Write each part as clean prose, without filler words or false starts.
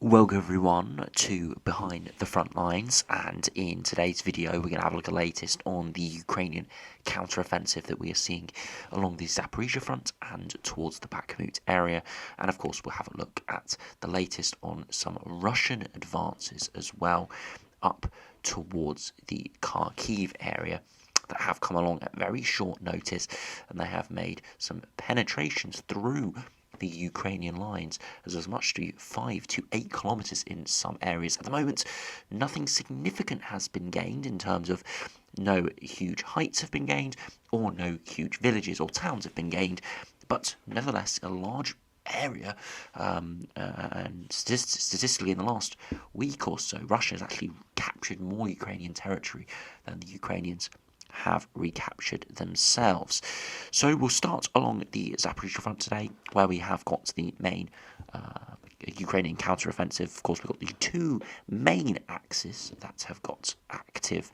Welcome everyone to Behind the Front Lines, and in today's video we're going to have a look at the latest on the Ukrainian counter-offensive that we are seeing along the Zaporizhia front and towards the Bakhmut area, and of course we'll have a look at the latest on some Russian advances as well up towards the Kharkiv area that have come along at very short notice, and they have made some penetrations through the Ukrainian lines as much to 5 to 8 kilometers in some areas. At the moment, nothing significant has been gained in terms of no huge heights have been gained or no huge villages or towns have been gained, but nevertheless a large area, and statistically in the last week or so, Russia has actually captured more Ukrainian territory than the Ukrainians have recaptured themselves. So we'll start along the Zaporizhia front today, where we have got the main Ukrainian counter-offensive. Of course, we've got the two main axes that have got active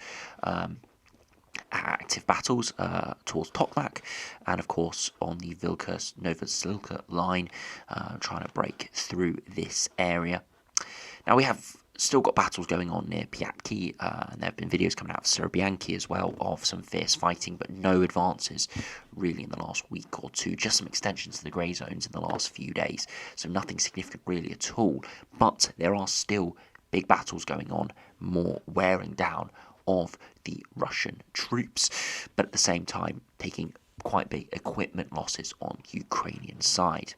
battles towards Tokmak, and of course on the Vilnius-Novosilka line, trying to break through this area. Now we have still got battles going on near Piatki, and there have been videos coming out of Serbianki as well of some fierce fighting, but no advances really in the last week or two, just some extensions to the grey zones in the last few days, so nothing significant really at all. But there are still big battles going on, more wearing down of the Russian troops, but at the same time taking quite big equipment losses on Ukrainian side.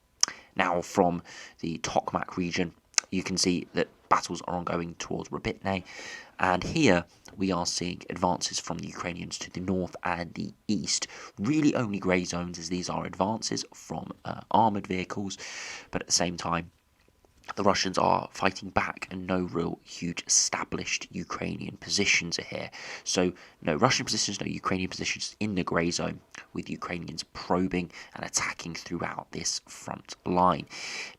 Now from the Tokmak region, you can see that battles are ongoing towards Robitne, and here we are seeing advances from the Ukrainians to the north and the east. Really only grey zones, as these are advances from armoured vehicles, but at the same time the Russians are fighting back, and no real huge established Ukrainian positions are here. So no Russian positions, no Ukrainian positions in the grey zone, with Ukrainians probing and attacking throughout this front line.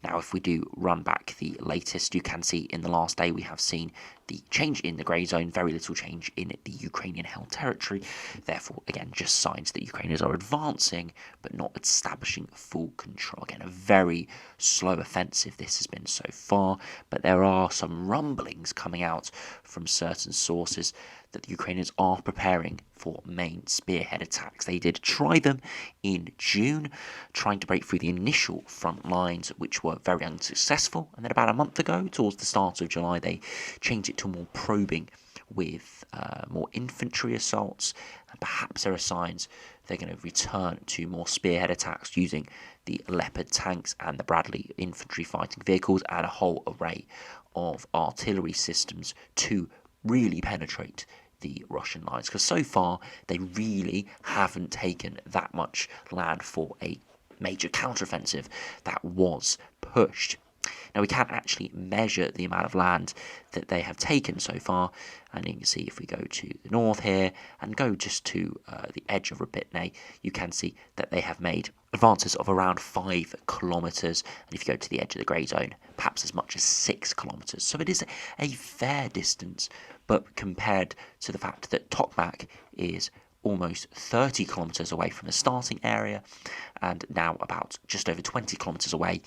Now if we do run back the latest, you can see in the last day we have seen the change in the grey zone, very little change in the Ukrainian held territory. Therefore, again, just signs that Ukrainians are advancing but not establishing full control. Again, a very slow offensive this has been so far, but there are some rumblings coming out from certain sources that the Ukrainians are preparing for main spearhead attacks. They did try them in June, trying to break through the initial front lines, which were very unsuccessful. And then about a month ago, towards the start of July, they changed it to more probing with more infantry assaults. And perhaps there are signs they're going to return to more spearhead attacks using the Leopard tanks and the Bradley infantry fighting vehicles and a whole array of artillery systems to really penetrate the Russian lines, because so far they really haven't taken that much land for a major counteroffensive that was pushed. Now we can't actually measure the amount of land that they have taken so far, and you can see if we go to the north here and go just to the edge of Robitne, you can see that they have made advances of around 5 kilometers, and if you go to the edge of the grey zone, perhaps as much as 6 kilometers. So it is a fair distance, but compared to the fact that Tokmak is almost 30 kilometers away from the starting area and now about just over 20 kilometers away,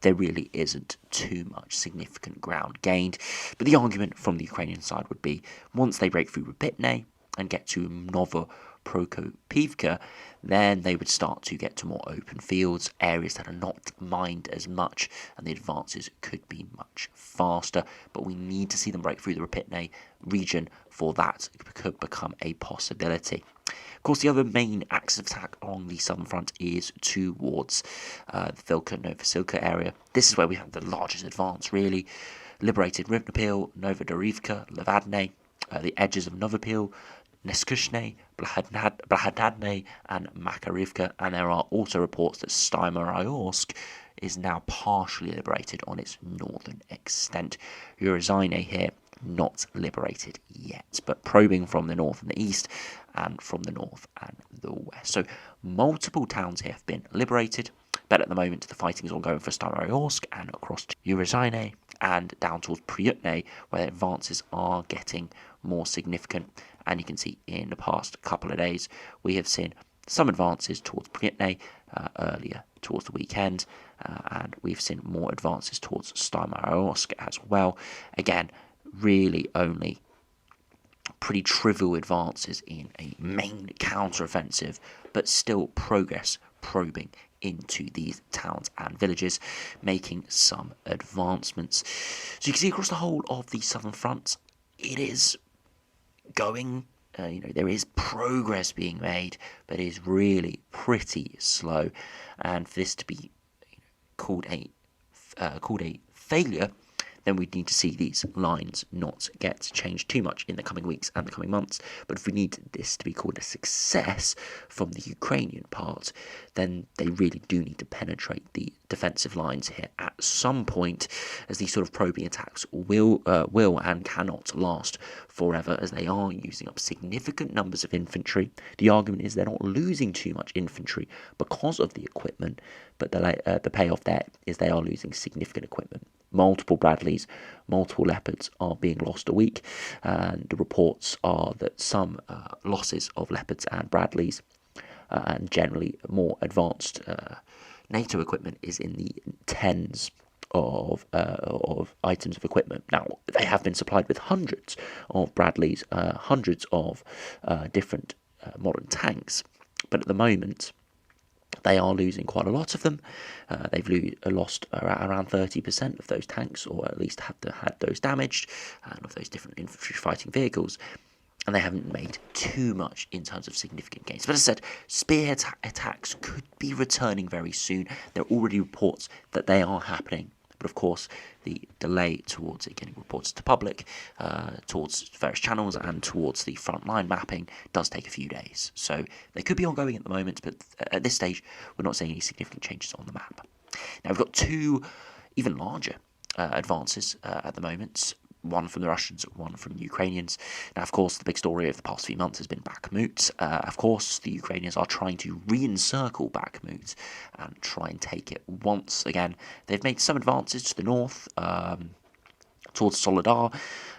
there really isn't too much significant ground gained. But the argument from the Ukrainian side would be, once they break through Robitne and get to Novoprokopivka, then they would start to get to more open fields, areas that are not mined as much, and the advances could be much faster. But we need to see them break through the Robitne region for that could become a possibility. Of course, the other main axis of attack along the southern front is towards the Vilnius-Novosilka area. This is where we have the largest advance, really. Liberated Rivnopil, Novodorivka, Levadne, the edges of Novopil, Neskushne, Blahadadne, and Makarivka, and there are also reports that Staromyorsk is now partially liberated on its northern extent. Urozhaine here not liberated yet, but probing from the north and the east, and from the north and the west. So multiple towns here have been liberated, but at the moment the fighting is ongoing for Staromyorsk and across to Urozhaine and down towards Pryutne, where advances are getting more significant. And you can see in the past couple of days we have seen some advances towards Pryutne earlier towards the weekend, and we've seen more advances towards Starmayorsk as well. Again, really only pretty trivial advances in a main counter-offensive, but still progress probing into these towns and villages, making some advancements. So you can see across the whole of the southern front, it is going, there is progress being made, but it is really pretty slow. And for this to be called a failure, then we need to see these lines not get changed too much in the coming weeks and the coming months. But if we need this to be called a success from the Ukrainian part, then they really do need to penetrate the defensive lines here at some point, as these sort of probing attacks will and cannot last forever, as they are using up significant numbers of infantry. The argument is they're not losing too much infantry because of the equipment, but the payoff there is they are losing significant equipment. Multiple Bradleys, multiple Leopards are being lost a week, and the reports are that some losses of Leopards and Bradleys and generally more advanced NATO equipment is in the tens of items of equipment. Now, they have been supplied with hundreds of Bradleys, hundreds of different modern tanks, but at the moment they are losing quite a lot of them. They've lost around 30% of those tanks, or at least had those damaged, and of those different infantry fighting vehicles. And they haven't made too much in terms of significant gains. But as I said, spear attacks could be returning very soon. There are already reports that they are happening. But of course, the delay towards it getting reported to public, towards various channels and towards the frontline mapping does take a few days. So they could be ongoing at the moment, but at this stage, we're not seeing any significant changes on the map. Now, we've got two even larger advances at the moment. One from the Russians, one from the Ukrainians. Now, of course, the big story of the past few months has been Bakhmut. Of course, the Ukrainians are trying to re-encircle Bakhmut and try and take it once again. They've made some advances to the north, towards Soledar.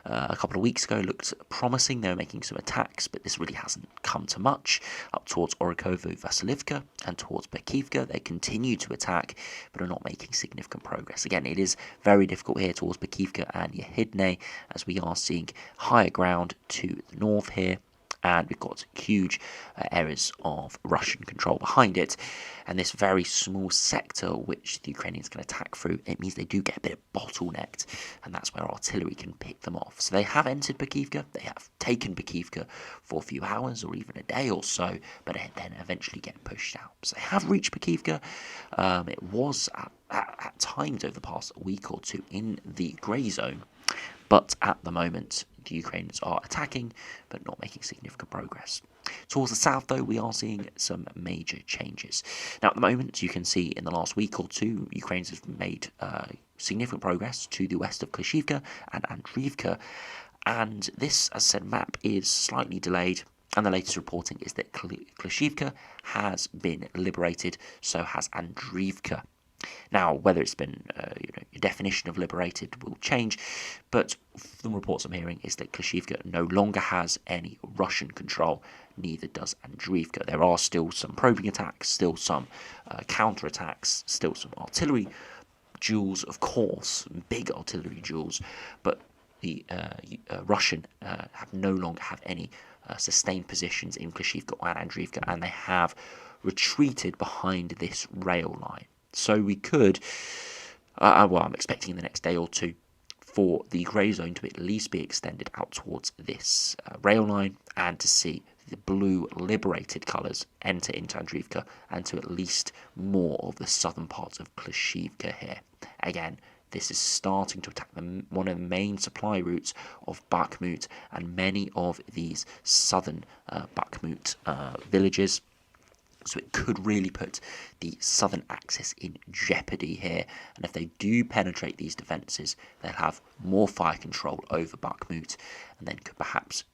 A couple of weeks ago looked promising. They were making some attacks, but this really hasn't come to much. Up towards Orikovo-Vasilivka and towards Bekivka, they continue to attack, but are not making significant progress. Again, it is very difficult here towards Bekivka and Yehidne, as we are seeing higher ground to the north here, and we've got huge areas of Russian control behind it. And this very small sector which the Ukrainians can attack through, it means they do get a bit of bottlenecked, and that's where artillery can pick them off. So they have entered Bekivka, they have taken Bekivka for a few hours or even a day or so, but then eventually get pushed out. So they have reached Bekivka. It was at times over the past week or two in the grey zone, but at the moment the Ukrainians are attacking but not making significant progress. Towards the south, though, we are seeing some major changes. Now, at the moment, you can see in the last week or two, Ukrainians have made significant progress to the west of Klishivka and Andriivka, and this, as I said, map is slightly delayed. And the latest reporting is that Klishivka has been liberated, so has Andriivka. Now, whether it's been, your definition of liberated will change, but the reports I'm hearing is that Klishivka no longer has any Russian control, neither does Andriivka. There are still some probing attacks, still some counter-attacks, still some artillery duels, of course, big artillery duels, but the Russian no longer have any sustained positions in Klishivka and Andriivka, and they have retreated behind this rail line. So we could, I'm expecting in the next day or two for the grey zone to at least be extended out towards this rail line, and to see the blue liberated colours enter into Andriivka and to at least more of the southern parts of Klishivka here. Again, this is starting to attack one of the main supply routes of Bakhmut and many of these southern Bakhmut villages. So it could really put the southern axis in jeopardy here. And if they do penetrate these defences, they'll have more fire control over Bakhmut, and then could perhaps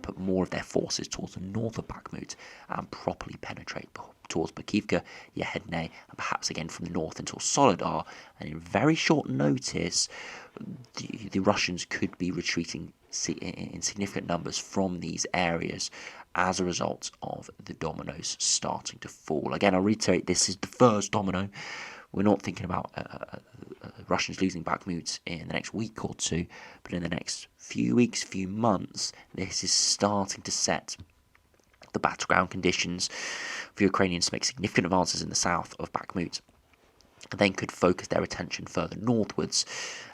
put more of their forces towards the north of Bakhmut and properly penetrate towards Bekivka, Yehidne, and perhaps again from the north until Soledar. And in very short notice, the Russians could be retreating in significant numbers from these areas, as a result of the dominoes starting to fall. Again, I'll reiterate, this is the first domino. We're not thinking about Russians losing Bakhmut in the next week or two, but in the next few weeks, few months, this is starting to set the battleground conditions for Ukrainians to make significant advances in the south of Bakhmut, and then could focus their attention further northwards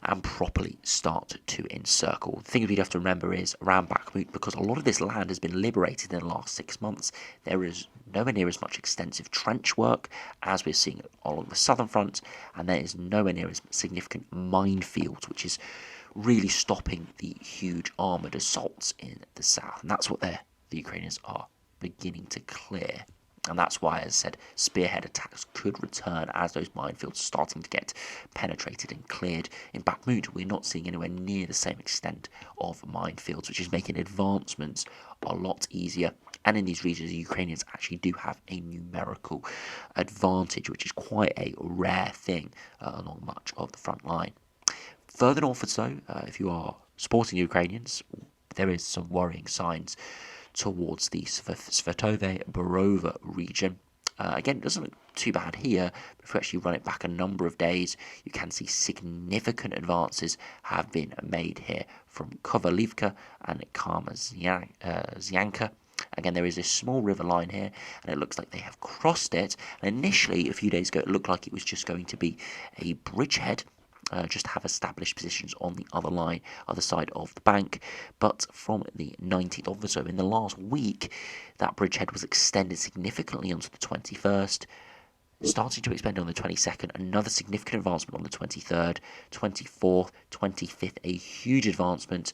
and properly start to encircle. The thing we'd have to remember is around Bakhmut, because a lot of this land has been liberated in the last 6 months, there is nowhere near as much extensive trench work as we're seeing along the southern front, and there is nowhere near as significant minefields, which is really stopping the huge armoured assaults in the south. And that's what the Ukrainians are beginning to clear. And that's why, as I said, spearhead attacks could return as those minefields are starting to get penetrated and cleared. In Bakhmut, we're not seeing anywhere near the same extent of minefields, which is making advancements a lot easier. And in these regions, the Ukrainians actually do have a numerical advantage, which is quite a rare thing along much of the front line. Further northwards, though, if you are supporting the Ukrainians, there is some worrying signs towards the Svetove-Borova region. Again, it doesn't look too bad here, but if we actually run it back a number of days, you can see significant advances have been made here from Kovalivka and Kamazyanka. Again, there is a small river line here, and it looks like they have crossed it. And initially, a few days ago, it looked like it was just going to be a bridgehead, just have established positions on the other side of the bank. But from the 19th of so in the last week, that bridgehead was extended significantly onto the 21st, starting to expand on the 22nd, another significant advancement on the 23rd, 24th, 25th, a huge advancement.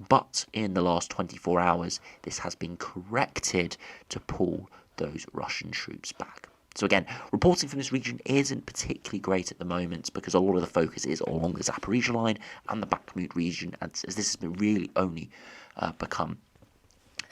But in the last 24 hours, this has been corrected to pull those Russian troops back. So again, reporting from this region isn't particularly great at the moment because a lot of the focus is along the Zaporizhia line and the Bakhmut region, as this has been really only become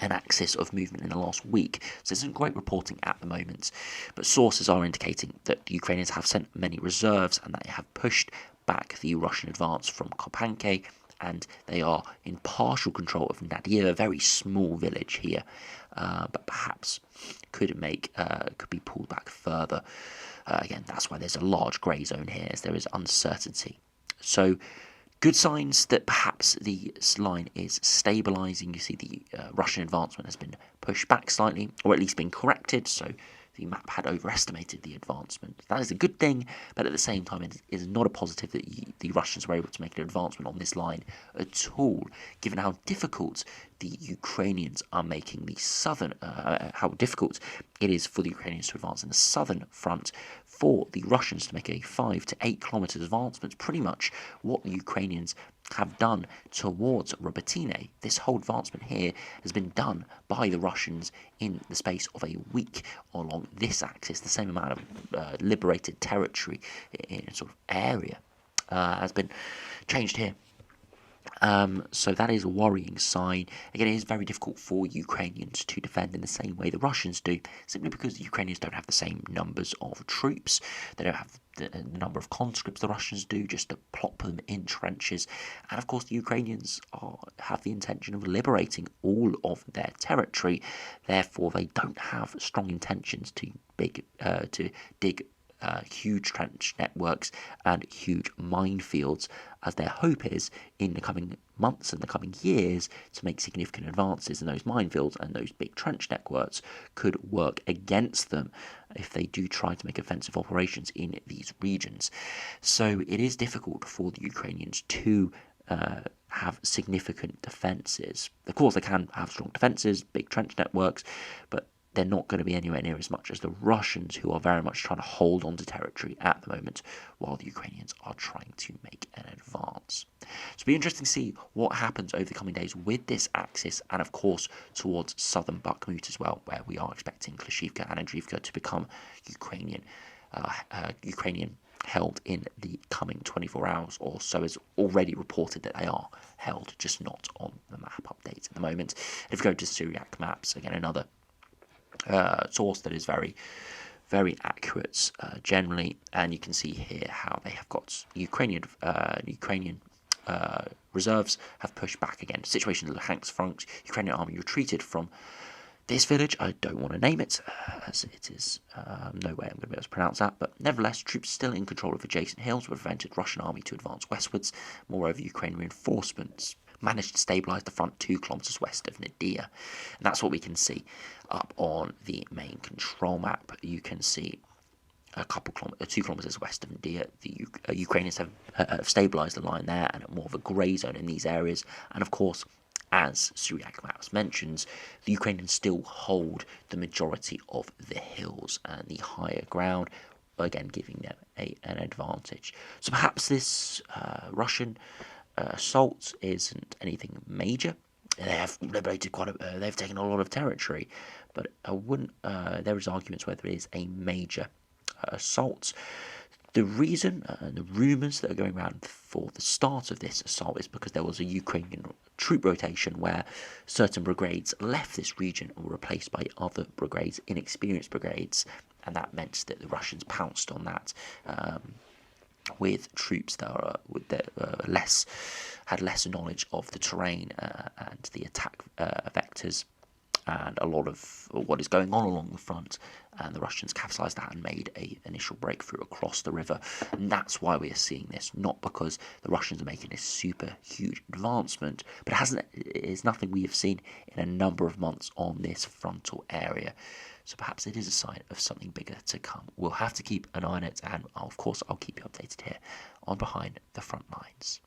an axis of movement in the last week. So this isn't great reporting at the moment, but sources are indicating that the Ukrainians have sent many reserves and that they have pushed back the Russian advance from Kopanke, and they are in partial control of Nadir, a very small village here, but perhaps could be pulled back further. Again, that's why there's a large grey zone here, as there is uncertainty. So good signs that perhaps the line is stabilising. You see the Russian advancement has been pushed back slightly, or at least been corrected, so the map had overestimated the advancement. That is a good thing, but at the same time it is not a positive that the Russians were able to make an advancement on this line at all, given how difficult the Ukrainians are making the southern, how difficult it is for the Ukrainians to advance in the southern front, for the Russians to make a 5 to 8 kilometres advancement, pretty much what the Ukrainians have done towards Robotyne. This whole advancement here has been done by the Russians in the space of a week along this axis. The same amount of liberated territory in a sort of area has been changed here. So that is a worrying sign. Again, it is very difficult for Ukrainians to defend in the same way the Russians do, simply because the Ukrainians don't have the same numbers of troops. They don't have the number of conscripts the Russians do, just to plop them in trenches. And of course, the Ukrainians have the intention of liberating all of their territory. Therefore, they don't have strong intentions to dig huge trench networks and huge minefields, as their hope is in the coming months and the coming years to make significant advances in those minefields, and those big trench networks could work against them if they do try to make offensive operations in these regions. So it is difficult for the Ukrainians to have significant defences. Of course, they can have strong defences, big trench networks, but they're not going to be anywhere near as much as the Russians, who are very much trying to hold on to territory at the moment, while the Ukrainians are trying to make an advance. So it'll be interesting to see what happens over the coming days with this axis, and of course towards southern Bakhmut as well, where we are expecting Klashivka and Andriivka to become Ukrainian held in the coming 24 hours or so. Is already reported that they are held, just not on the map updates at the moment. And if we go to Syriac maps, again another source that is very, very accurate generally, and you can see here how they have got Ukrainian reserves have pushed back again. Situation in the Luhansk front, Ukrainian army retreated from This village, I don't want to name it, as it is no way I'm going to be able to pronounce that, but nevertheless, troops still in control of adjacent hills would prevented Russian army to advance westwards. Moreover, Ukrainian reinforcements managed to stabilise the front 2 kilometres west of Nadia. And that's what we can see up on the main control map. You can see a couple 2 kilometres west of Nadia, the Ukrainians have stabilised the line there and more of a grey zone in these areas. And of course, as Syriac Maps mentions, the Ukrainians still hold the majority of the hills and the higher ground, again giving them an advantage. So perhaps this Russian assault isn't anything major. They have liberated they've taken a lot of territory, but I wouldn't. There is arguments whether it is a major assault. The reason and the rumours that are going around for the start of this assault is because there was a Ukrainian troop rotation where certain brigades left this region and were replaced by other brigades, inexperienced brigades, and that meant that the Russians pounced on that with troops that are had less knowledge of the terrain and the attack vectors and a lot of what is going on along the front, and the Russians capitalised that and made an initial breakthrough across the river. And that's why we are seeing this, not because the Russians are making a super huge advancement, but it is nothing we have seen in a number of months on this frontal area. So perhaps it is a sign of something bigger to come. We'll have to keep an eye on it, and of course I'll keep you updated here on Behind the Front Lines.